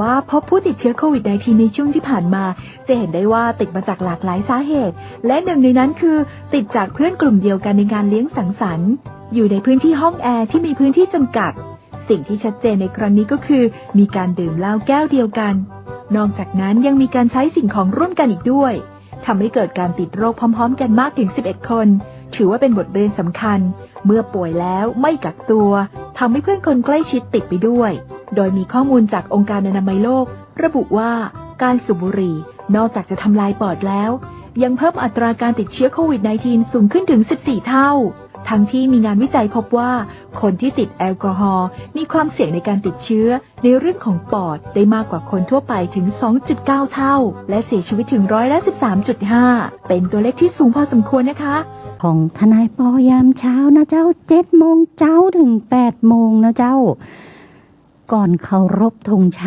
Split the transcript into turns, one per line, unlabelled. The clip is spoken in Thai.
ว่าพบผู้ติดเชื้อโควิด -19 ในช่วงที่ผ่านมาจะเห็นได้ว่าติดมาจากหลากหลายสาเหตุและหนึ่งในนั้นคือติดจากเพื่อนกลุ่มเดียวกันในงานเลี้ยงสังสรรค์อยู่ในพื้นที่ห้องแอร์ที่มีพื้นที่จำกัดสิ่งที่ชัดเจนในครั้งนี้ก็คือมีการดื่มเหล้าแก้วเดียวกันนอกจากนั้นยังมีการใช้สิ่งของร่วมกันอีกด้วยทำให้เกิดการติดโรคพร้อมๆกันมากถึง11คนถือว่าเป็นบทเรียนสำคัญเมื่อป่วยแล้วไม่กักตัวทำให้เพื่อนคนใกล้ชิดติดไปด้วยโดยมีข้อมูลจากองค์การอนามัยโลกระบุว่าการสูบบุหรี่นอกจากจะทำลายปอดแล้วยังเพิ่มอัตราการติดเชื้อโควิด -19 สูงขึ้นถึง14เท่าทั้งที่มีงานวิจัยพบว่าคนที่ติดแอลกอฮอล์มีความเสี่ยงในการติดเชื้อในเรื่องของปอดได้มากกว่าคนทั่วไปถึง 2.9 เท่าและเสียชีวิตถึง13.5%เป็นตัวเลขที่สูงพอสมควรนะคะ
ของทนายปอยามเช้านะเจ้า7 โมงเจ้าถึง8 โมงนะเจ้าก่อนเคารพธงชาติ